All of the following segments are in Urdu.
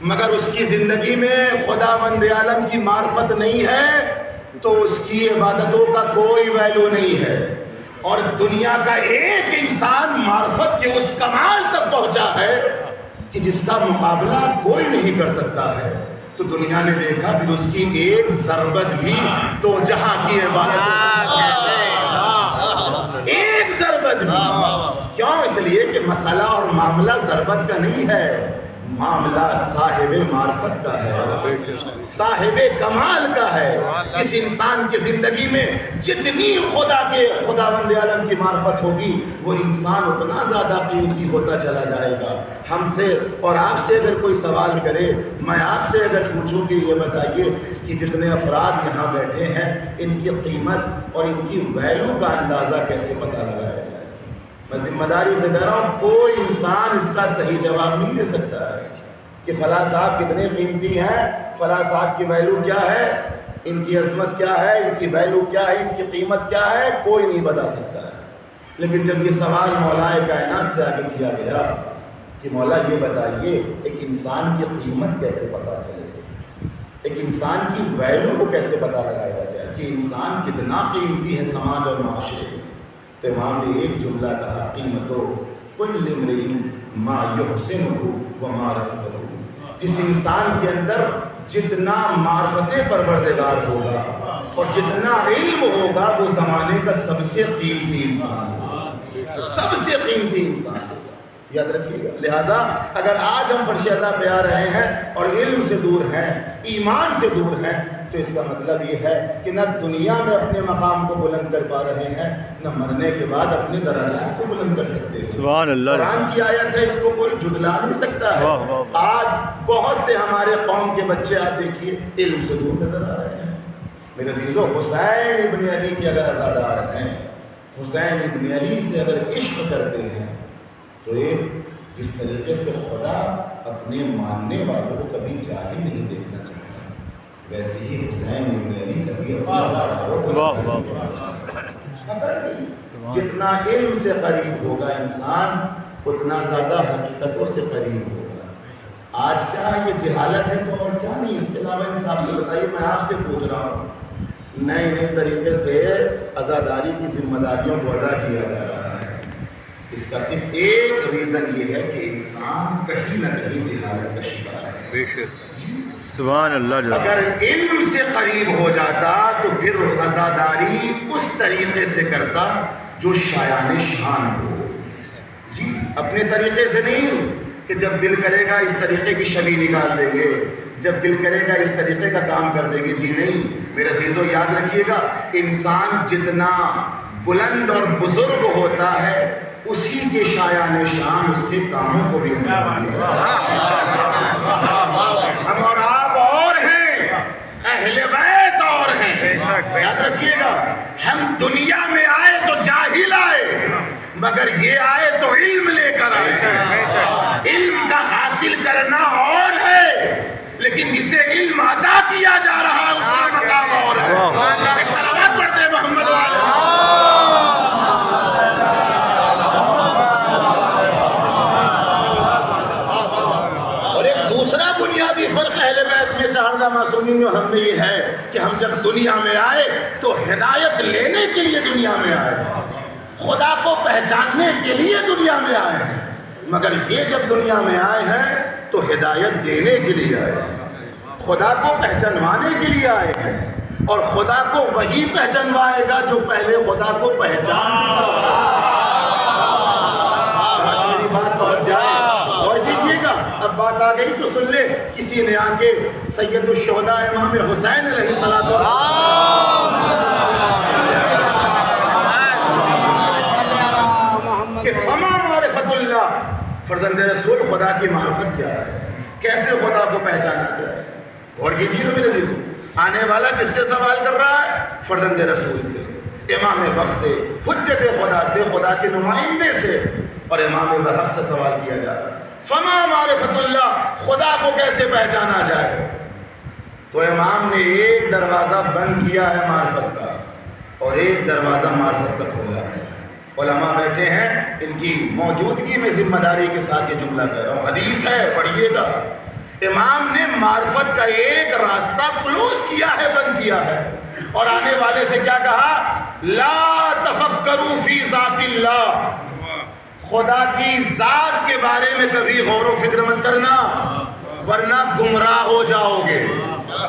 مگر اس کی زندگی میں خداوند عالم کی معرفت نہیں ہے تو اس کی عبادتوں کا کوئی ویلو نہیں ہے. اور دنیا کا ایک انسان معرفت کے اس کمال تک پہنچا ہے کہ جس کا مقابلہ کوئی نہیں کر سکتا ہے. تو دنیا نے دیکھا پھر اس کی ایک ضربت بھی دو جہاں کی عبادت، ایک ضربت بھی. کیوں؟ اس لیے کہ مسئلہ اور معاملہ ضربت کا نہیں ہے، معاملہ صاحب معرفت کا ہے، صاحب کمال کا ہے. جس انسان کی زندگی میں جتنی خداوند عالم کی معرفت ہوگی وہ انسان اتنا زیادہ قیمتی ہوتا چلا جائے گا. ہم سے اور آپ سے اگر کوئی سوال کرے، میں آپ سے اگر پوچھوں کہ یہ بتائیے کہ جتنے افراد یہاں بیٹھے ہیں ان کی قیمت اور ان کی ویلو کا اندازہ کیسے پتہ لگایا جائے؟ میں ذمہ داری سے کہہ رہا ہوں کوئی انسان اس کا صحیح جواب نہیں دے سکتا ہے کہ فلاں صاحب کتنے قیمتی ہیں، فلاں صاحب کی ویلو کیا ہے، ان کی عظمت کیا ہے، ان کی ویلو کیا ہے، ان کی قیمت کیا ہے، کوئی نہیں بتا سکتا ہے. لیکن جب یہ سوال مولا کائنات سے آگے کیا گیا کہ مولا یہ بتائیے ایک انسان کی قیمت کیسے پتہ چلے گی، ایک انسان کی ویلو کو کیسے پتہ لگایا جائے کہ انسان کتنا قیمتی ہے سماج اور معاشرے میں، تو امام نے ایک جملہ کہا، قیمتو کل امرئ ما یحسنہ و معرفتہ. جس انسان کے اندر جتنا معرفت پروردگار ہوگا اور جتنا علم ہوگا وہ زمانے کا سب سے قیمتی انسان ہوگا، سب سے قیمتی انسان ہوگا. یاد رکھیے گا. لہٰذا اگر آج ہم فرش ازا پہ آ رہے ہیں اور علم سے دور ہیں، ایمان سے دور ہیں، تو اس کا مطلب یہ ہے کہ نہ دنیا میں اپنے مقام کو بلند کر پا رہے ہیں، نہ مرنے کے بعد اپنے درجات کو بلند کر سکتے ہیں. سبحان اللہ. قرآن کی آیت ہے، اس کو کوئی جھٹلا نہیں سکتا ہے. آج بہت سے ہمارے قوم کے بچے آپ دیکھیے علم سے دور نظر آ رہے ہیں. میرے عزیزو، حسین ابن علی کے اگر عزادار ہیں، حسین ابن علی سے اگر عشق کرتے ہیں تو ایک جس طریقے سے خدا اپنے ماننے والوں کو کبھی جاہل نہیں دیکھنا چاہتا، ویسے ہی حسین ابن علی کبھی اپنے عزاداروں کو جتنا علم سے قریب ہوگا انسان اتنا زیادہ حقیقتوں سے قریب ہوگا. آج کیا ہے، یہ جہالت ہے تو اور کیا نہیں. اس کے علاوہ انصاف سے بتائیے، میں آپ سے پوچھ رہا ہوں، نئے طریقے سے عزاداری کی ذمہ داریوں کو ادا کیا جا رہا ہے. اس کا صرف ایک ریزن یہ ہے کہ انسان کہیں نہ کہیں جہالت کا شکار ہے. سبحان اللہ. اگر علم سے قریب ہو جاتا تو پھر عزاداری اس طریقے سے کرتا جو شایان شان ہو. جی اپنے طریقے سے نہیں کہ جب دل کرے گا اس طریقے کی شبی نکال دیں گے، جب دل کرے گا اس طریقے کا کام کر دیں گے. جی نہیں میرے عزیزو، یاد رکھیے گا، انسان جتنا بلند اور بزرگ ہوتا ہے اسی کے شایان شان اس کے کاموں کو بھی انجام دیا. ہم اور آپ اور ہیں، اہل بیت اور ہیں. یاد رکھیے گا، ہم دنیا میں آئے تو جاہل آئے، مگر یہ آئے تو علم لے کر آئے. علم کا حاصل کرنا اور ہے، لیکن جسے علم عطا کیا جا رہا ہے اس کا مقام اور ہے. ایک صلوات پڑھتے ہیں محمد والے. دوسرا بنیادی فرق اہل بیت میں، چہاردہ معصومین میں اور ہم میں یہ ہے کہ ہم جب دنیا میں آئے تو ہدایت لینے کے لیے دنیا میں آئے، خدا کو پہچاننے کے لیے دنیا میں آئے ہیں. مگر یہ جب دنیا میں آئے ہیں تو ہدایت دینے کے لیے آئے ہیں، خدا کو پہچانوانے کے لیے آئے ہیں. اور خدا کو وہی پہچانوائے گا جو پہلے خدا کو پہچان چکا. میری بات پہنچ جائے اور کیجیے گا. اب بات آ گئی تو سن لے. کسی نے آ کے سید الشہداء امام حسین علیہ الصلوۃ کہ فما معرفت اللہ، فرزند رسول خدا کی معرفت کیا ہے، کیسے خدا کو پہچانا جائے. اور کیجیے گا میرے عزیزو، آنے والا کس سے سوال کر رہا ہے؟ فرزند رسول سے، امام بخش سے، حجت خدا سے، خدا کے نمائندے سے. اور امام برحق سے سوال کیا جا رہا ہے فما معرفت اللہ، خدا کو کیسے پہچانا جائے. تو امام نے ایک دروازہ بند کیا ہے معرفت کا اور ایک دروازہ معرفت کا کھولا ہے. علماء بیٹھے ہیں، ان کی موجودگی میں ذمہ داری کے ساتھ یہ جملہ کہہ رہا ہوں، حدیث ہے پڑھیے گا. امام نے معرفت کا ایک راستہ کلوز کیا ہے، بند کیا ہے، اور آنے والے سے کیا کہا؟ لا تفکروا فی ذات اللہ، خدا کی ذات کے بارے میں کبھی غور و فکر مت کرنا، ورنہ گمراہ ہو جاؤ گے۔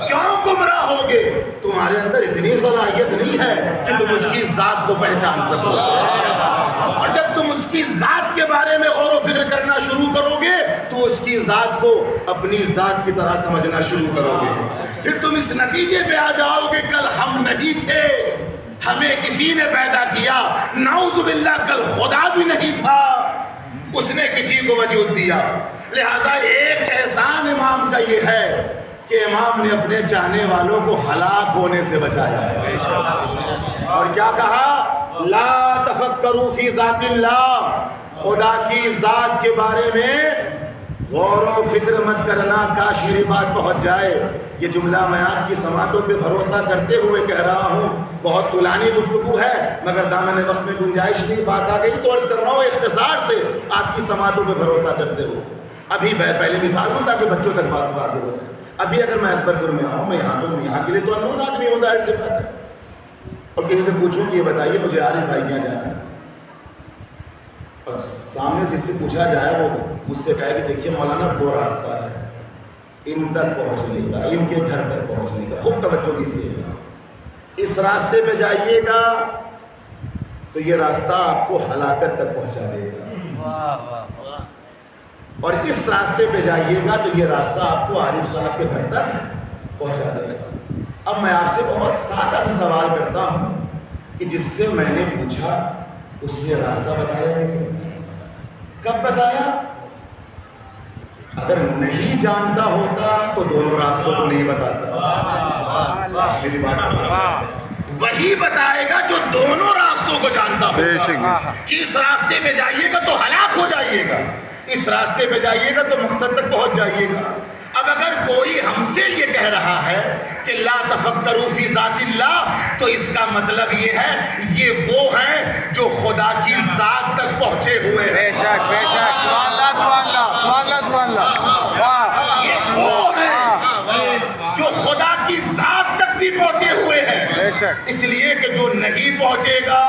کیوں گمراہ ہوگے؟ تمہارے اندر اتنی صلاحیت نہیں ہے کہ تم اس کی ذات کو پہچان سکو، اور جب تم اس کی ذات کے بارے میں غور و فکر کرنا شروع کرو گے تو اس کی ذات کو اپنی ذات کی طرح سمجھنا شروع کرو گے، پھر تم اس نتیجے پہ آ جاؤ گے کل ہم نہیں تھے، ہمیں کسی نے پیدا کیا، نعوذ باللہ کل خدا بھی نہیں تھا، اس نے کسی کو وجود دیا۔ لہذا ایک احسان امام کا یہ ہے کہ امام نے اپنے چاہنے والوں کو ہلاک ہونے سے بچایا ہے، اور کیا کہا؟ لا تفکروا فی ذات اللہ، خدا کی ذات کے بارے میں غور و فکر مت کرنا۔ کاش میری بات پہنچ جائے۔ یہ جملہ میں آپ کی سماعتوں پہ بھروسہ کرتے ہوئے کہہ رہا ہوں، بہت طولانی گفتگو ہے مگر دامن وقت میں گنجائش نہیں، بات آ گئی تو عرض کر رہا ہوں اختصار سے آپ کی سماعتوں پہ بھروسہ کرتے ہوئے۔ ابھی پہلے مثال دوں تاکہ بچوں تک بات واضح ہو۔ ابھی اگر میں اکبر پور میں آؤں، میں یہاں کے لیے تو انون آدمی ہوں، ظاہر سی بات ہے، اور کسی سے پوچھوں کہ یہ بتائیے مجھے عارف بھائی کیا جانا ہے، اور سامنے جس سے پوچھا جائے وہ مجھ سے کہے کہ دیکھیے مولانا دو راستہ ہے ان تک پہنچنے کا، ان کے گھر تک پہنچنے کا، خوب توجہ کیجیے گا، اس راستے پہ جائیے گا تو یہ راستہ آپ کو ہلاکت تک پہنچا دے گا، اور اس راستے پہ جائیے گا تو یہ راستہ آپ کو عارف صاحب کے گھر تک پہنچا دے گا۔ اب میں آپ سے بہت سادہ سا سوال کرتا ہوں کہ جس سے میں نے پوچھا اس نے راستہ بتایا کہ نہیں بتایا؟ کب بتایا؟ اگر نہیں جانتا ہوتا تو دونوں راستوں کو نہیں بتاتا، میری بات وہی بتائے گا جو دونوں راستوں کو جانتا ہوگا، کہ اس راستے پہ جائیے گا تو ہلاک ہو جائیے گا، اس راستے پہ جائیے گا تو مقصد تک پہنچ جائیے گا۔ اب اگر کوئی ہم سے یہ کہہ رہا ہے کہ لا تفکروا فی ذات اللہ، تو اس کا مطلب یہ ہے یہ وہ ہیں جو خدا کی ذات تک پہنچے ہوئے ہیں۔ بے شک بے شک، سبحان اللہ سبحان اللہ سبحان اللہ سبحان اللہ، واہ، یہ وہ ہیں جو خدا کی ذات تک بھی پہنچے ہوئے ہیں، بے شک، اس لیے کہ جو نہیں پہنچے گا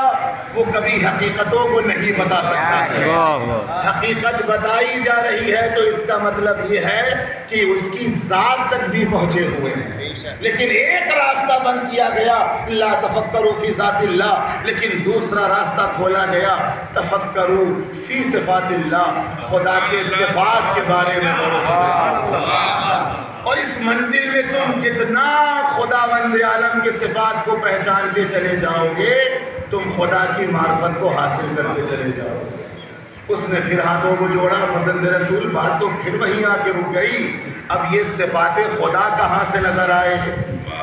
وہ کبھی حقیقتوں کو نہیں بتا سکتا ہے۔ واہ واہ، حقیقت بتائی جا رہی ہے تو اس کا مطلب یہ ہے کہ اس کی ذات تک بھی پہنچے ہوئے ہیں، لیکن ایک راستہ بند کیا گیا لا تفکروا فی ذات اللہ، لیکن دوسرا راستہ کھولا گیا تفکروا فی صفات اللہ، خدا کے صفات کے بارے میں غور و فکر کرو، اور اس منزل میں تم جتنا خداوند عالم کے صفات کو پہچانتے چلے جاؤ گے تم خدا کی معرفت کو حاصل کرتے چلے جاؤ گے۔ اس نے پھر ہاتھوں کو جوڑا، فرزند رسول بات تو پھر وہیں آ کے رک گئی، اب یہ صفات خدا کہاں سے نظر آئے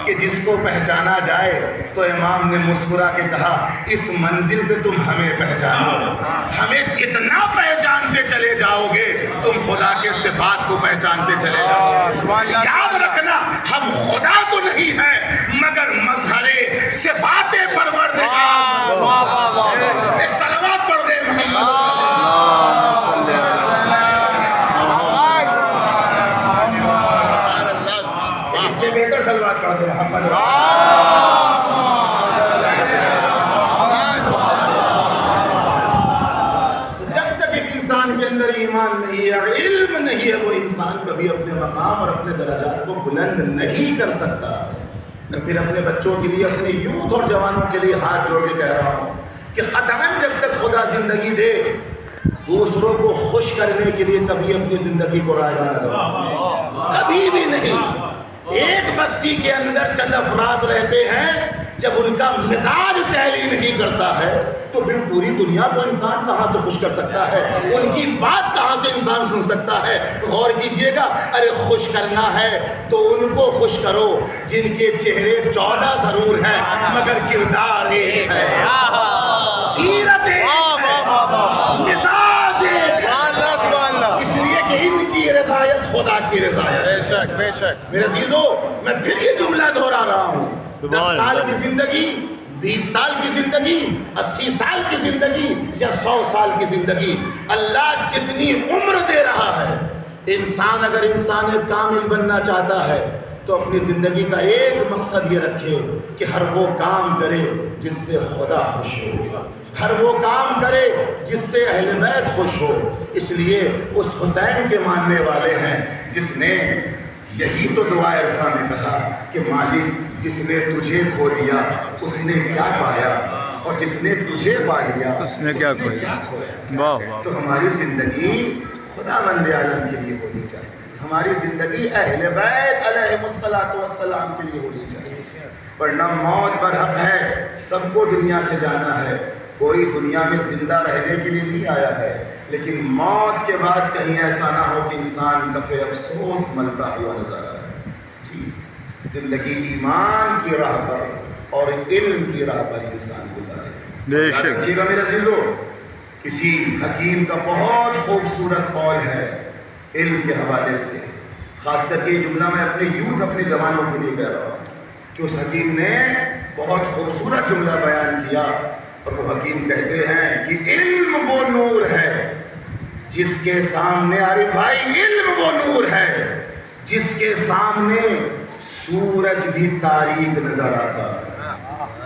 کہ جس کو پہچانا جائے؟ تو امام نے مسکرا کے کہا اس منزل پہ تم ہمیں پہچانو، ہمیں جتنا پہچانتے چلے جاؤ گے تم خدا کے صفات کو پہچانتے چلے جاؤ گے۔ یاد رکھنا ہم خدا تو نہیں ہیں مگر مظہر صفات پروردگار۔ ایک صلوات پڑھ دے محمد، اس سے بہتر صلوات پڑھ دے محمد۔ جب تک ایک انسان کے اندر ایمان نہیں ہے، علم نہیں ہے، وہ انسان کبھی اپنے مقام اور اپنے درجات کو بلند نہیں کر سکتا۔ میں پھر اپنے بچوں کے لیے، اپنے یوتھ اور جوانوں کے لیے ہاتھ جوڑ کے کہہ رہا ہوں کہ قطعاً جب تک خدا زندگی دے دوسروں کو خوش کرنے کے لیے کبھی اپنی زندگی کو رائگاں نہ کرو، کبھی بھی نہیں۔ ایک بستی کے اندر چند افراد رہتے ہیں، جب ان کا مزاج تعلیم نہیں کرتا ہے تو پھر پوری دنیا کو انسان کہاں سے خوش کر سکتا ہے؟ ان کی بات کہاں سے انسان سن سکتا ہے؟ غور کیجئے گا، ارے خوش کرنا ہے تو ان کو خوش کرو جن کے چہرے 14 ضرور ہیں مگر کردار ایک ہے، سیرت ایک ہے، مزاج ایک ہے، اس لیے کہ ان کی رضایت خدا کی رضایت ہے۔ بے شک بے شک، میرے عزیزو میں پھر یہ جملہ دہرا رہا ہوں، 10 سال کی زندگی، 20 سال کی زندگی، 80 سال کی زندگی یا 100 سال کی زندگی، اللہ جتنی عمر دے رہا ہے انسان اگر انسان کامل بننا چاہتا ہے تو اپنی زندگی کا ایک مقصد یہ رکھے کہ ہر وہ کام کرے جس سے خدا خوش ہو، ہر وہ کام کرے جس سے اہل بیت خوش ہو۔ اس لیے اس حسین کے ماننے والے ہیں جس نے یہی تو دعا عرفہ میں کہا کہ مالک جس نے تجھے کھو دیا اس نے کیا پایا، اور جس نے تجھے پا لیا اس نے کیا کھویا۔ واہ واہ۔ تو ہماری زندگی خدا بند عالم کے لیے ہونی چاہیے، ہماری زندگی اہل بیت علیہ السلام کے لیے ہونی چاہیے، ورنہ موت برحق ہے، سب کو دنیا سے جانا ہے، کوئی دنیا میں زندہ رہنے کے لیے نہیں آیا ہے، لیکن موت کے بعد کہیں ایسا نہ ہو کہ انسان کف افسوس ملتا ہوا نظر آئے۔ جی، زندگی ایمان کی راہ پر اور علم کی راہ پر انسان گزارے۔ بے شک۔ دیکھیے گا میرے عزیزو، کسی حکیم کا بہت خوبصورت قول ہے علم کے حوالے سے، خاص کر کے یہ جملہ میں اپنے یوتھ، اپنے جوانوں کے لیے کہہ رہا ہوں کہ اس حکیم نے بہت خوبصورت جملہ بیان کیا، اور وہ حکیم کہتے ہیں کہ علم وہ نور ہے جس کے سامنے، ارے بھائی علم وہ نور ہے جس کے سامنے سورج بھی تاریک نظر آتا ہے۔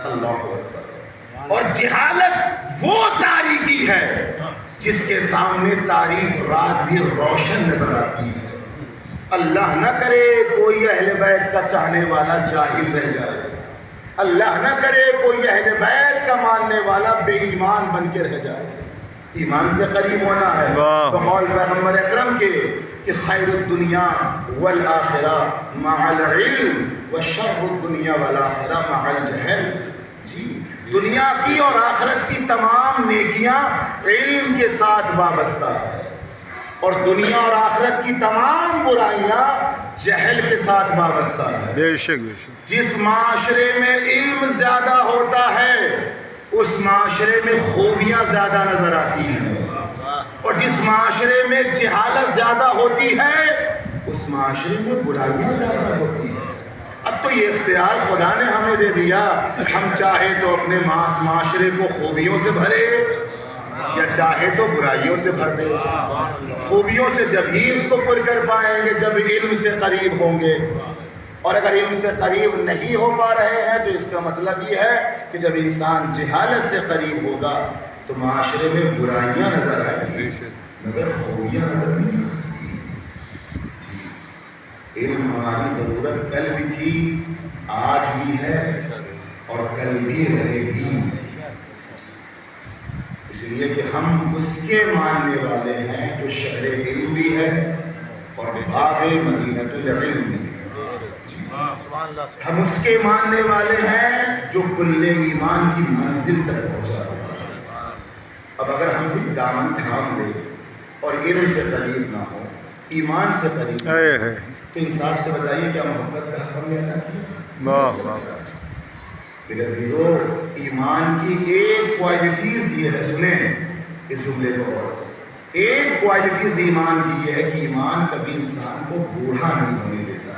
اللہ اکبر۔ اور جہالت وہ تاریکی ہے جس کے سامنے تاریک رات بھی روشن نظر آتی ہے۔ اللہ نہ کرے کوئی اہل بیت کا چاہنے والا جاہل رہ جائے، اللہ نہ کرے کوئی اہل بیت کا ماننے والا بے ایمان بن کے رہ جائے۔ ایمان سے قریب ہونا ہے بقول پیغمبر اکرم کے کہ خیر الدنیا والآخرہ مع العلم وشر الدنیا والآخرہ مع الجہل۔ جی، دنیا کی اور آخرت کی تمام نیکیاں علم کے ساتھ وابستہ ہے، اور دنیا اور آخرت کی تمام برائیاں جہل کے ساتھ وابستہ ہے۔ بے شک بے شک۔ جس معاشرے میں علم زیادہ ہوتا ہے اس معاشرے میں خوبیاں زیادہ نظر آتی ہیں، اور جس معاشرے میں جہالت زیادہ ہوتی ہے اس معاشرے میں برائیاں زیادہ ہوتی ہیں۔ اب تو یہ اختیار خدا نے ہمیں دے دیا، ہم چاہے تو اپنے معاشرے کو خوبیوں سے بھرے یا چاہے تو برائیوں سے بھر دے۔ خوبیوں سے جب ہی اس کو پر کر پائیں گے جب علم سے قریب ہوں گے، اور اگر علم سے قریب نہیں ہو پا رہے ہیں تو اس کا مطلب یہ ہے کہ جب انسان جہالت سے قریب ہوگا تو معاشرے میں برائیاں نظر آئیں گی مگر خوبیاں نظر نہیں آ سکتی۔ علم ہماری ضرورت کل بھی تھی، آج بھی ہے اور کل بھی رہے گی، اس لیے کہ ہم اس کے ماننے والے ہیں جو شہر علم بھی ہے اور باب مدینۃ العلم بھی ہے۔ ہم اس کے ماننے والے ہیں جو کل ایمان کی منزل تک پہنچا رہا ہے۔ اب اگر ہم صرف دامن تھام لیں اور علم سے قریب نہ ہو، ایمان سے قریب نہ ہو، تو انصاف سے بتائیے کیا محبت کا حق ہم نے ادا کیا؟ میرے عزیزو، ایمان کی ایک کوالٹیز یہ ہے، سنیں اس جملے کو غور سے، ایک کوالٹیز ایمان کی یہ ہے کہ ایمان کبھی انسان کو بوڑھا نہیں ہونے دیتا۔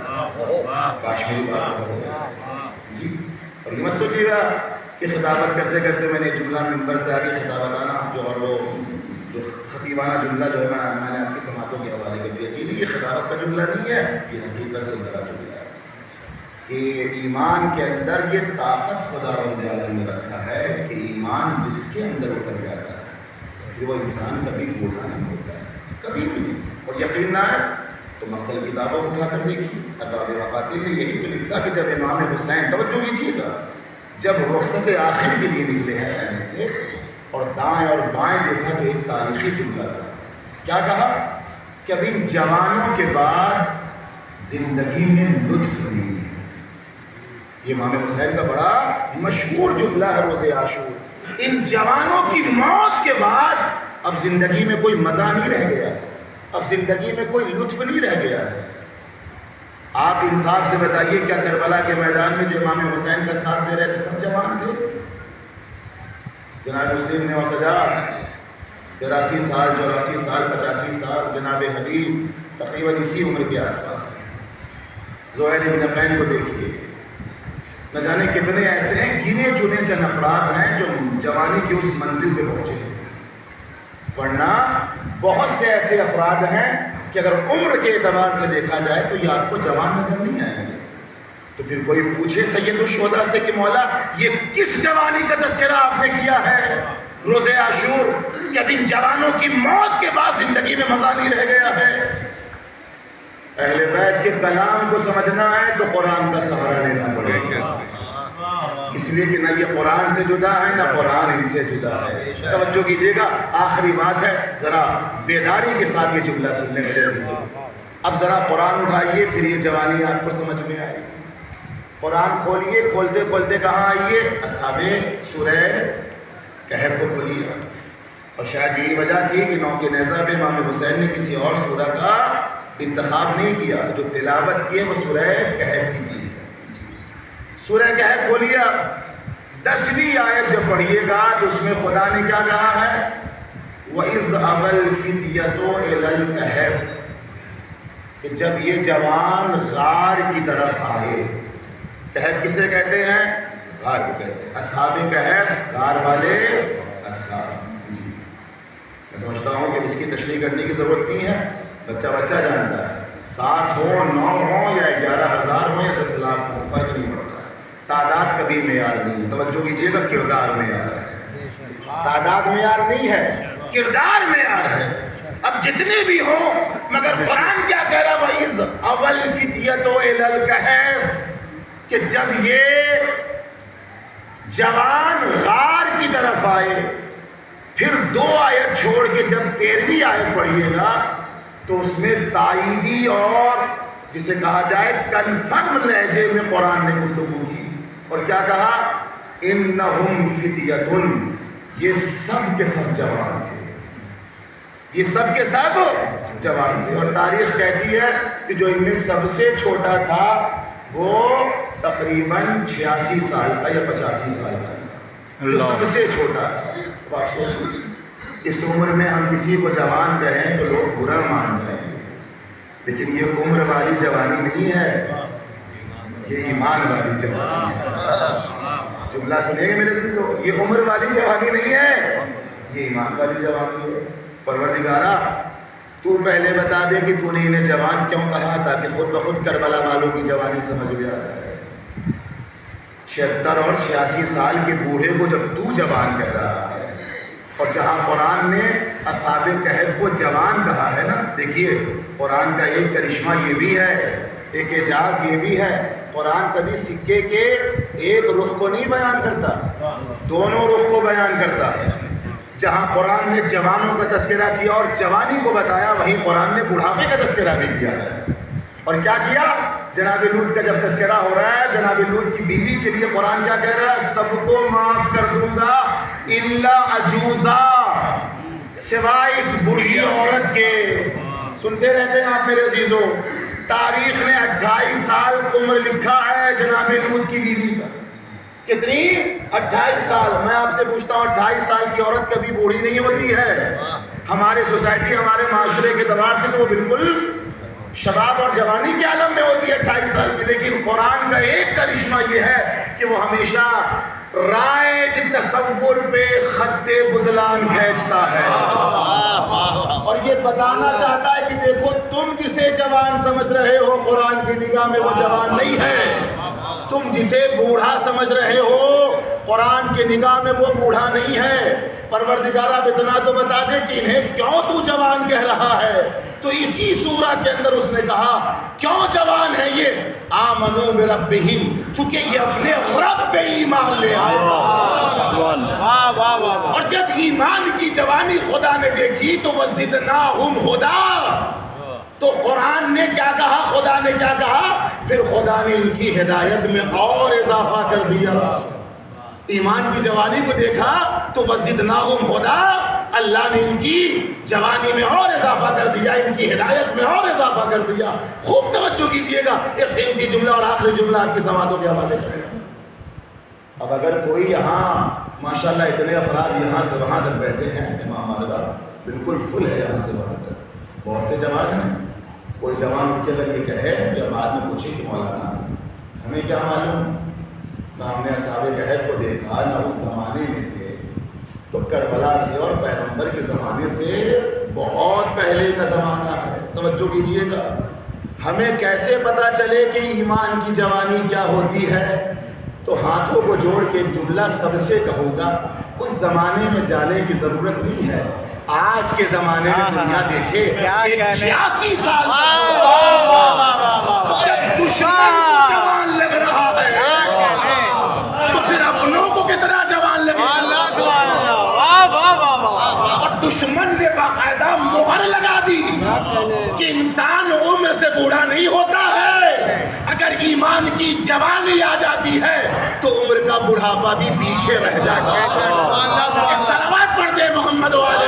کاش میری بات ہو جی، اور یہ مت سوچیے گا کہ خطابت کرتے کرتے میں نے جملہ ممبر سے آگے خطابت آنا جو خطیبانہ جملہ جو ہے میں نے آپ کی سماعتوں کے حوالے کر دیا، یہ خطابت کا جملہ نہیں ہے، یہ حقیقت سے بھرا جملہ ہے کہ ایمان کے اندر یہ طاقت خدا بند عالم نے رکھا ہے کہ ایمان جس کے اندر اتر جاتا ہے کہ وہ انسان کبھی بوڑھا نہیں ہوتا ہے، کبھی بھی نہیں۔ اور یقین نہ ہے تو مختلف کتابوں کو اٹھا کر دیکھیے، ارباب مقاتل نے یہی تو لکھا کہ جب امام حسین، توجہ کیجیے گا، جب رخصت آخر کے لیے نکلے ہیں خیمے سے اور دائیں اور بائیں دیکھا تو ایک تاریخی جملہ کہا، کیا کہا کہ اب ان جوانوں کے بعد زندگی میں لطف نہیں ہے۔ یہ امام حسین کا بڑا مشہور جملہ ہے روز عاشور، ان جوانوں کی موت کے بعد اب زندگی میں کوئی مزہ نہیں رہ گیا ہے، اب زندگی میں کوئی لطف نہیں رہ گیا ہے۔ آپ انصاف سے بتائیے کیا کربلا کے میدان میں جو امام حسین کا ساتھ دے رہے تھے سب جوان تھے؟ جناب مسلم نے سجاد 83 سال 84 سال 85 سال، جناب حبیب تقریباً اسی عمر کے آس پاس ہیں۔ زہیر ابن قین کو دیکھیے، نہ جانے کتنے ایسے ہیں، گنے چنے چند افراد ہیں جو جوانی کی اس منزل پہ پہنچے ہیں، ورنہ بہت سے ایسے افراد ہیں کہ کہ اگر عمر کے اعتبار سے دیکھا جائے تو یہ آپ کو جوان نظر نہیں آئیں گے. تو پھر کوئی پوچھے سید الشہداء سے کہ مولا یہ کس جوانی کا تذکرہ آپ نے کیا ہے روز عاشور، کہ اب ان جوانوں کی موت کے بعد زندگی میں مزہ نہیں رہ گیا ہے؟ اہل بیت کے کلام کو سمجھنا ہے تو قرآن کا سہارا لینا پڑے گا، اس لیے کہ نہ یہ قرآن سے جدا ہے نہ قرآن ان سے جدا ہے. توجہ کیجیے گا، آخری بات ہے، ذرا بیداری کے ساتھ یہ جملہ سن لیں میرے عزیزو. اب ذرا قرآن اٹھائیے، پھر یہ جوانی آپ کو سمجھ میں آئے. قرآن کھولیے، کھولتے کھولتے کہاں آئیے؟ اصحاب سورہ کہف کو کھولیے. اور شاید یہی وجہ تھی کہ نو کے نیزہ پہ امام حسین نے کسی اور سورہ کا انتخاب نہیں کیا، جو تلاوت کی ہے وہ سورہ کہف کی ہے. سورہ کہف کھولیے، 10ویں آیت جب پڑھیے گا تو اس میں خدا نے کیا کہا ہے؟ وَإِذْ أَوَى الْفِتْيَةُ إِلَى الْكَهْفِ، کہ جب یہ جوان غار کی طرف آئے. کہف کسے کہتے ہیں؟ غار کو کہتے ہیں. اصحاب کہف غار والے اصحاب. جی میں سمجھتا ہوں کہ اس کی تشریح کرنے کی ضرورت نہیں ہے، بچہ بچہ جانتا ہے. 7 ہوں 9 ہوں یا 11,000 ہوں یا 10 لاکھ ہوں، فرق نہیں پڑتا. تعداد کبھی معیار نہیں ہے. توجہ کیجیے گا، کردار معیار ہے. تعداد معیار نہیں ہے، کردار معیار ہے. اب جتنے بھی ہوں، مگر قرآن کیا کہہ رہا؟ وَإِذْ أَوَى الْفِتْيَةُ إِلَى الْكَهْفِ، کہ جب یہ جوان غار کی طرف آئے. پھر 2 آیت چھوڑ کے جب 13ویں آیت پڑھیے گا تو اس میں تائیدی اور جسے کہا جائے کنفرم لہجے میں قرآن نے گفتگو کی. اور کیا کہا؟ انہم فتیۃ، یہ سب کے سب جوان تھے، یہ سب کے سب جوان تھے. اور تاریخ کہتی ہے کہ جو ان میں سب سے چھوٹا تھا وہ تقریباً 86 سال کا یا 85 سال کا تھا، جو سب سے چھوٹا تھا. اب آپ سوچیں، اس عمر میں ہم کسی کو جوان کہیں تو لوگ برا مان جائیں، لیکن یہ عمر والی جوانی نہیں ہے، یہ ایمان والی جوانی ہے. جملہ سنیں گے میرے عزیزو، یہ عمر والی جوانی نہیں ہے، یہ ایمان والی جوانی ہے. پروردگارا تو پہلے بتا دے کہ تو نے انہیں جوان کیوں کہا، تاکہ خود بخود کربلا والوں کی جوانی سمجھ میں آ جائے. 76 اور 86 سال کے بوڑھے کو جب تو جوان کہہ رہا ہے، اور جہاں قرآن نے اصحاب کہف کو جوان کہا ہے نا، دیکھیے قرآن کا ایک کرشمہ یہ بھی ہے، ایک اعجاز یہ بھی ہے. قرآن کبھی سکے کے ایک رخ کو نہیں بیان کرتا، دونوں رخ کو بیان کرتا ہے. جہاں قرآن نے جوانوں کا تذکرہ کیا اور جوانی کو بتایا، وہیں قرآن نے بڑھاپے کا تذکرہ بھی کیا ہے. اور کیا کیا؟ جناب لوط کا جب تذکرہ ہو رہا ہے، جناب لوط کی بیوی کے لیے قرآن کیا کہہ رہا ہے؟ سب کو معاف کر دوں گا الا عجوزا، سوائے اس بڑھی عورت کے. سنتے رہتے ہیں آپ میرے عزیزو، تاریخ نے 28 سال عمر لکھا ہے جناب لوط کی بیوی کا. کتنی؟ 28 سال. میں آپ سے پوچھتا ہوں، 28 سال کی عورت کبھی بوڑھی نہیں ہوتی ہے. ہمارے سوسائٹی، ہمارے معاشرے کے اعتبار سے تو وہ بالکل شباب اور جوانی کے عالم میں ہوتی ہے 28 سال کی. لیکن قرآن کا ایک کرشمہ یہ ہے کہ وہ ہمیشہ رائج تصور پہ خط بدلان کھینچتا ہے، اور یہ بتانا چاہتا ہے کہ دیکھو تم جسے جوان سمجھ رہے ہو قرآن کی نگاہ میں وہ جوان نہیں ہے. تم جسے بوڑھا سمجھ رہے ہو قرآن کے نگاہ میں وہ بوڑھا نہیں ہے. پروردگار اب اتنا تو بتا دے کہ انہیں کیوں تو جوان کہہ رہا ہے. تو اسی سورہ کے اندر اس نے کہا کیوں جوان ہے یہ؟ آمنوا بربہم، چونکہ یہ اپنے رب پہ ایمان لے آئے. اور جب ایمان کی جوانی خدا نے دیکھی تو وزدناہم ہدی، تو قرآن نے کیا کہا، خدا نے کیا کہا؟ پھر خدا نے ان کی ہدایت میں اور اضافہ کر دیا. ایمان کی جوانی کو دیکھا تو وزدناہم ہدی، اللہ نے ان کی جوانی میں اور اضافہ کر دیا، ان کی ہدایت میں اور اضافہ کر دیا. خوب توجہ کیجئے گا، ایک قیمتی جملہ اور آخری جملہ آپ کی سماعتوں کے حوالے کریں. اب اگر کوئی یہاں ماشاءاللہ اتنے افراد یہاں سے وہاں تک بیٹھے ہیں، امام مارگاہ بالکل فل ہے یہاں سے وہاں تک، بہت سے جوان ہیں. کوئی جوان اٹھ کے اگر یہ کہے یا بعد میں پوچھے کہ مولانا ہمیں کیا معلوم، نہ ہم نے اصحاب کہف کو دیکھا، نہ اس زمانے میں تھے، تو کربلا سے اور پیغمبر کے زمانے سے بہت پہلے کا زمانہ ہے. توجہ کیجئے گا، ہمیں کیسے پتا چلے کہ ایمان کی جوانی کیا ہوتی ہے؟ تو ہاتھوں کو جوڑ کے ایک جملہ سب سے کہوں گا، اس زمانے میں جانے کی ضرورت نہیں ہے، آج کے زمانے میں دنیا دیکھے کہ 86 سال جب دشمن جوان لگ رہا ہے تو پھر اپنوں کو کتنا جوان لگے گا؟ اور دشمن نے باقاعدہ مہر لگا دی کہ انسان عمر سے بوڑھا نہیں ہوتا ہے، اگر ایمان کی جوانی آ جاتی ہے تو عمر کا بڑھاپا بھی پیچھے رہ جاتا ہے۔ صلوات پڑھ دے محمد و آل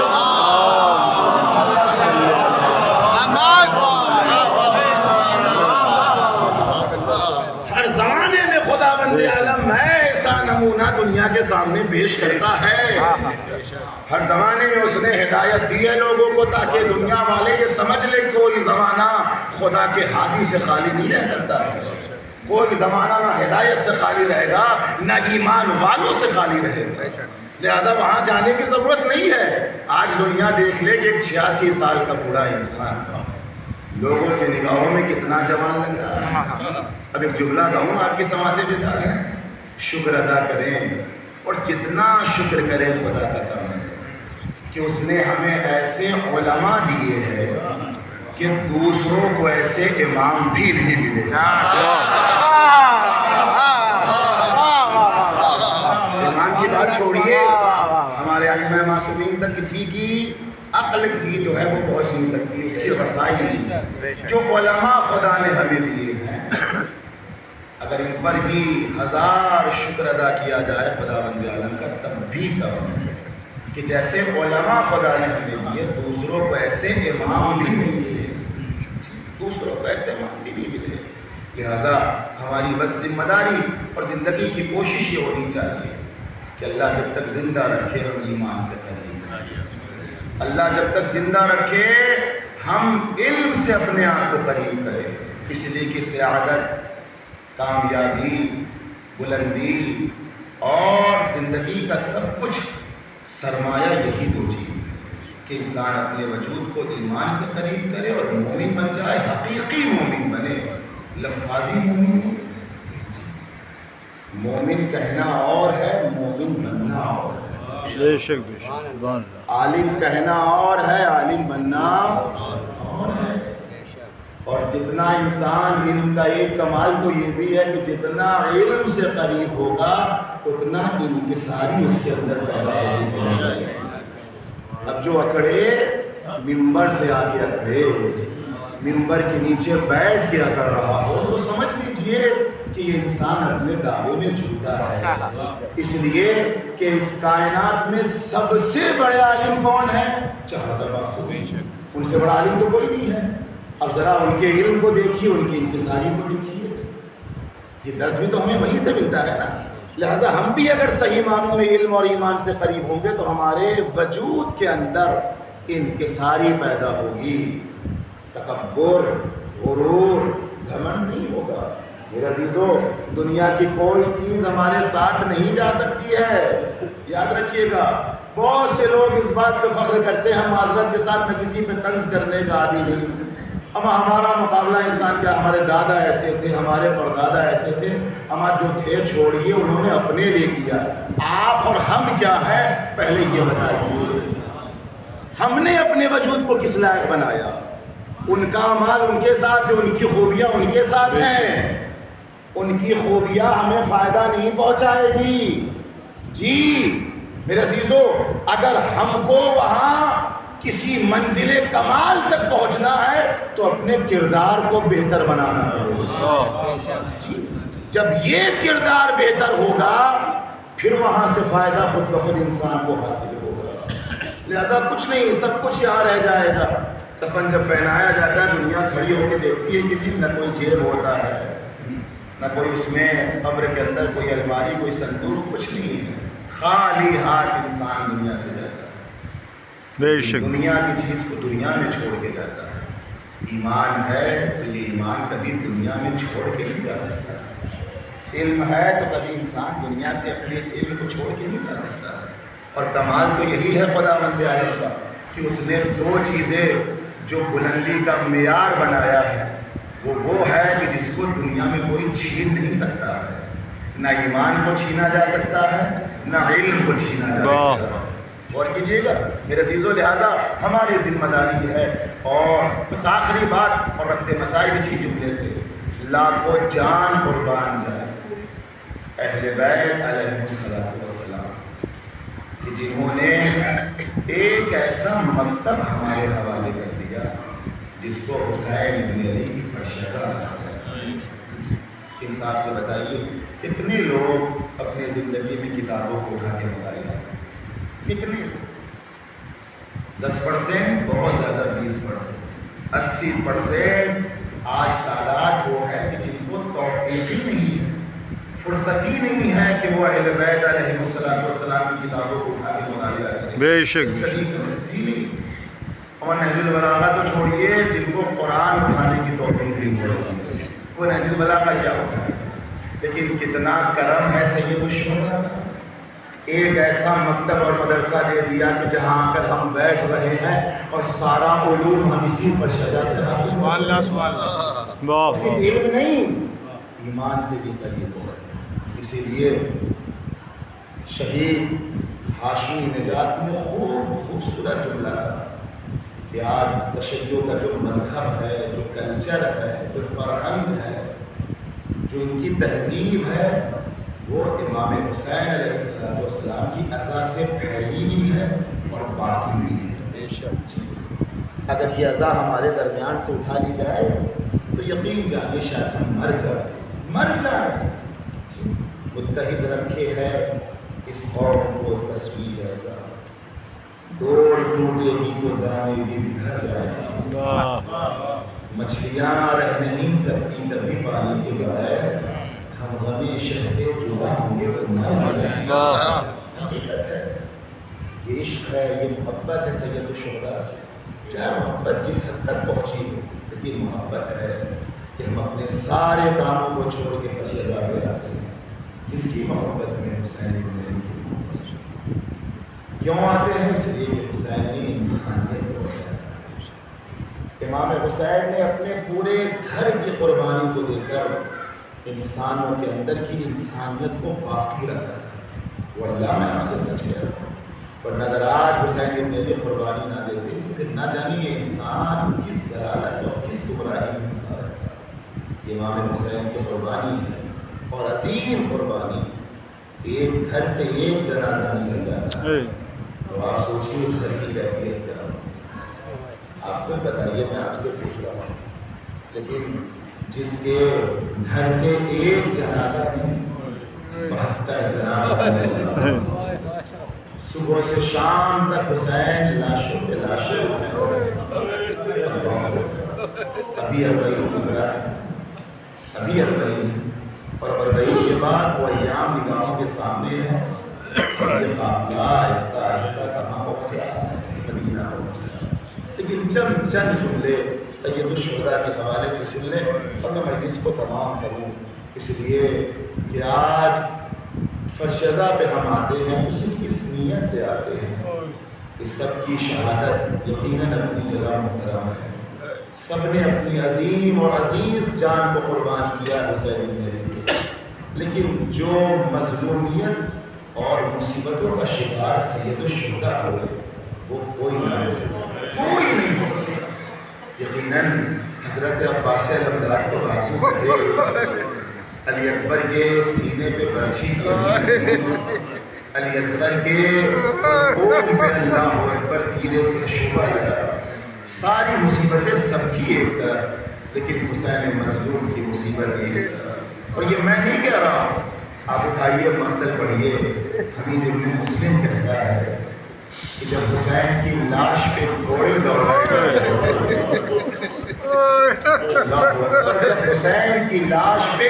ہر زمانے میں خداوند عالم ہے ایسا نمونہ دنیا کے سامنے پیش کرتا ہے، ہر زمانے میں اس نے ہدایت دی ہے لوگوں کو تاکہ دنیا والے یہ سمجھ لیں کوئی زمانہ خدا کے ہادی سے خالی نہیں رہ سکتا ہے، کوئی زمانہ نہ ہدایت سے خالی رہے گا نہ ایمان والوں سے خالی رہے گا، لہذا وہاں جانے کی ضرورت نہیں ہے۔ آج دنیا دیکھ لے کہ ایک 86 سال کا بوڑھا انسان لوگوں کے نگاہوں میں کتنا جوان لگ رہا ہے۔ اب ایک جملہ کہوں، آپ کی سماعتیں بیدار ہیں، شکر ادا کریں، اور جتنا شکر کریں خدا کا کم ہے کہ اس نے ہمیں ایسے علماء دیے ہیں کہ دوسروں کو ایسے امام بھی نہیں ملے۔ امام کی بات چھوڑیے، ہمارے ائمہ معصومین تک کسی کی عقل کی جو ہے وہ پہنچ نہیں سکتی، اس کی رسائی نہیں۔ جو علماء خدا نے ہمیں دیے ہیں، اگر ان پر بھی 1000 شکر ادا کیا جائے خداوند عالم کا تب بھی کم ہے کہ جیسے علماء خدا نے ہمیں دیے دوسروں کو ایسے امام بھی نہیں ملے، دوسروں کو ایسے امام بھی نہیں ملے۔ لہذا ہماری بس ذمہ داری اور زندگی کی کوشش یہ ہونی چاہیے کہ اللہ جب تک زندہ رکھے ہم ایمان سے قریب رہیں، اللہ جب تک زندہ رکھے ہم علم سے اپنے آپ کو قریب کریں، اس لیے کہ سعادت، کامیابی، بلندی اور زندگی کا سب کچھ سرمایہ یہی دو چیز ہے کہ انسان اپنے وجود کو ایمان سے قریب کرے اور مومن بن جائے، حقیقی مومن بنے، لفاظی مومن نہیں۔ مومن کہنا اور ہے، مومن بننا اور ہے۔ بے شک بے شک، عالم کہنا اور ہے، عالم بننا اور ہے۔ اور جتنا انسان علم کا ایک کمال تو یہ بھی ہے کہ جتنا علم سے قریب ہوگا اتنا انکساری اس کے اندر پیدا ہوگی چلی جائے گی۔ اب جو اکڑے ممبر سے آ کے اکڑے، ممبر کے نیچے بیٹھ کے اکڑ رہا ہو تو سمجھ لیجئے کہ یہ انسان اپنے دعوے میں جھوٹا ہے، اس لیے کہ اس کائنات میں سب سے بڑے عالم کون ہے؟ چہردہ معصومین، ان سے بڑا عالم تو کوئی نہیں ہے۔ اب ذرا ان کے علم کو دیکھیے، ان کی انکساری کو دیکھیے، یہ درس بھی تو ہمیں وہیں سے ملتا ہے نا۔ لہٰذا ہم بھی اگر صحیح معنوں میں علم اور ایمان سے قریب ہوں گے تو ہمارے وجود کے اندر انکساری پیدا ہوگی، تکبر، غرور، گھمنڈ نہیں ہوگا۔ میرے عزیزو، دنیا کی کوئی چیز ہمارے ساتھ نہیں جا سکتی ہے، یاد رکھیے گا۔ بہت سے لوگ اس بات پہ فخر کرتے ہیں، معذرت کے ساتھ میں کسی پہ طنز کرنے کا عادی نہیں، اما ہمارا مقابلہ انسان کیا، ہمارے دادا ایسے تھے، ہمارے پردادا ایسے تھے، اما جو تھے چھوڑیے، انہوں نے اپنے لیے کیا، آپ اور ہم کیا ہے پہلے یہ بتائیے، ہم نے اپنے وجود کو کس لائق بنایا؟ ان کا اعمال ان کے ساتھ ہے، ان کی خوبیاں ان کے ساتھ ہیں، ان کی خوبیاں ہمیں فائدہ نہیں پہنچائے گی۔ جی میرے عزیزو، اگر ہم کو وہاں کسی منزل کمال تک پہنچنا ہے تو اپنے کردار کو بہتر بنانا پڑے گا۔ جی جب یہ کردار بہتر ہوگا پھر وہاں سے فائدہ خود بخود انسان کو حاصل ہوگا۔ لہذا کچھ نہیں، سب کچھ یہاں رہ جائے گا۔ کفن جب پہنایا جاتا ہے دنیا کھڑی ہو کے دیکھتی ہے کہ نہیں، نہ کوئی جیب ہوتا ہے، نہ کوئی اس میں قبر کے اندر کوئی الماری، کوئی صندوق، کچھ نہیں ہے، خالی ہاتھ انسان دنیا سے جاتا ہے۔ بے شک، دنیا کی چیز کو دنیا میں چھوڑ کے جاتا ہے۔ ایمان ہے تو یہ ایمان کبھی دنیا میں چھوڑ کے نہیں جا سکتا، علم ہے تو کبھی انسان دنیا سے اپنے اس علم کو چھوڑ کے نہیں جا سکتا ہے۔ اور کمال تو یہی ہے خداوند عالم کا کہ اس نے دو چیزیں جو بلندی کا معیار بنایا ہے وہ ہے کہ جس کو دنیا میں کوئی چھین نہیں سکتا ہے. نہ ایمان کو چھینا جا سکتا ہے، نہ علم کو چھینا جا سکتا ہے. غور کیجیے گا میرے عزیزو، لہٰذا ہماری ذمہ داری ہے. اور بس آخری بات اور ربط مسائل اسی جملے سے، لاکھوں جان قربان جائے اہل بیت علیہ السلام کہ جنہوں نے ایک ایسا مکتب ہمارے حوالے کر دیا جس کو حسین ابن علی کی فرشیزہ کہا جاتا ہے. انصاف سے بتائیے کتنے لوگ اپنی زندگی میں کتابوں کو اٹھا کے مطالعہ کرتے؟ کتنے؟ 10%؟ بہت زیادہ 20%. 80% آج تعداد وہ ہے کہ جن کو توفیق ہی نہیں ہے، فرصت ہی نہیں ہے کہ وہ اہل بیت علیہ السلام کی کتابوں کو اٹھا کے مطالعہ کریں. بے شک جی نہیں. اور نہج البلاغہ تو چھوڑیے، جن کو قرآن اٹھانے کی توفیق نہیں ہو رہی ہے وہ نہج البلاغہ کیا اٹھائے. لیکن کتنا کرم ہے سید الشہداء کا، ایک ایسا مکتب اور مدرسہ دے دیا کہ جہاں آ کر ہم بیٹھ رہے ہیں اور سارا علوم ہم اسی فرشیزہ سے حاصل ہو رہے ہیں. سبحان اللہ. صرف علم نہیں، ایمان سے بھی قریب ہو رہے ہیں. اسی لیے شہید ہاشمی نجات نے خوبصورت جملہ کہا کہ آج تشیع کا جو مذہب ہے، جو کلچر ہے، جو فرہنگ ہے، جو ان کی تہذیب ہے، وہ امام حسین علیہ السلام کی عزا سے پھیلی بھی ہے اور باقی بھی ہے. بے شک اگر یہ عزا ہمارے درمیان سے اٹھا لی جائے تو یقین جانیے شاید ہم مر جائیں. متحد رکھے ہے اس قوم کو تصویر عزا، ڈور ٹوٹے گی تو دانے بھی بکھر جائیں. مچھلیاں رہ نہیں سکتی کبھی پانی کے بغیر، ہم ہمیشہ سے جدا ہوں گے تو مر جائیں. حقیقت ہے، یہ عشق ہے، یہ محبت ہے سید الشہداء سے. چاہے محبت جس حد تک پہنچی ہو، لیکن محبت ہے کہ ہم اپنے سارے کاموں کو چھوڑ کے فرشیزہ پہ آتے ہیں. کس کی محبت میں؟ حسین ابن علی کی محبت. کیوں آتے ہیں؟ اس لیے کہ حسین نے انسانیت کو بچایا. امام حسین نے اپنے پورے گھر کی قربانی کو دے کر انسانوں کے اندر کی انسانیت کو باقی رکھا تھا. وہ اللہ میں آپ سے سچ کہہ رہا ہوں، ورنہ اگر آج حسین ابن علی قربانی نہ دیتے تو پھر نہ جانے یہ انسان کس ضلالت اور کس گمراہی میں پھنسا رہتا. یہ امام حسین کی قربانی ہے اور عظیم قربانی. ایک گھر سے ایک جنازہ نکل جاتا ہے تو آپ سوچیے اس گھر کی کیفیت کیا ہو. آپ خود بتائیے، میں آپ سے پوچھ رہا ہوں. لیکن جس کے گھر سے ایک جنازہ نہیں 72 جنازہ، صبح سے شام تک حسین لاشوں پہ لاشیں. ابھی 40 گزرا ہے، ابھی 40، اور 40 کے بعد وہ ایام نگاہوں کے سامنے ہے. یہ قافلہ آہستہ آہستہ کہاں پہنچ رہا ہے؟ مدینہ پہنچ رہا ہے. لیکن چند جملے سید الشہداء کے حوالے سے سن لیں اور میں مجلس کو تمام کروں. اس لیے کہ آج فرشیزہ پہ ہم آتے ہیں تو صرف اس نیت سے آتے ہیں کہ سب کی شہادت یقیناً اپنی جگہ محترم ہے. سب نے اپنی عظیم اور عزیز جان کو قربان کیا حسین ابن علی کے. لیکن جو مظلومیت اور مصیبتوں کا شکار سید الشہداء ہوئے وہ کوئی نہ ہو سکتا، کوئی نہیں ہو سکتا. یقیناً حضرت عباس علمدار کو بازو کٹے، علی اکبر کے سینے پہ برچھی کی، علی اصغر کے قوم پہ اللہ اکبر تیرے سے شعبہ لگا. ساری مصیبتیں سب کی ایک طرف، لیکن حسین مظلوم کی مصیبت یہ ہے. اور یہ میں نہیں کہہ رہا ہوں، آپ اٹھائیے مقتل پڑھیے. حمید ابن مسلم کہتا ہے کہ جب حسین کی لاش پہ گھوڑے دوڑائے، جب حسین کی لاش پہ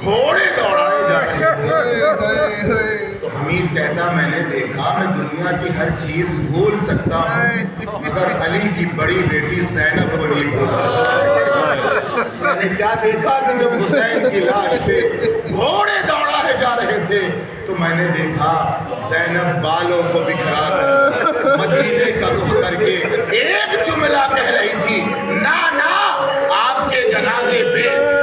گھوڑے دوڑائے جا رہے تھے تو حمید کہتا میں نے دیکھا میں دنیا کی ہر چیز بھول سکتا ہوں مگر علی کی بڑی بیٹی زینب کو نہیں بھول سکتا. میں نے کیا دیکھا کہ جب حسین کی لاش پہ گھوڑے دوڑا ہے جا رہے تھے تو میں نے دیکھا زینب بالوں کو بکھرا کر مدینے کا رخ کر کے ایک جملہ کہہ رہی تھی، نا نا آپ کے جنازے پہ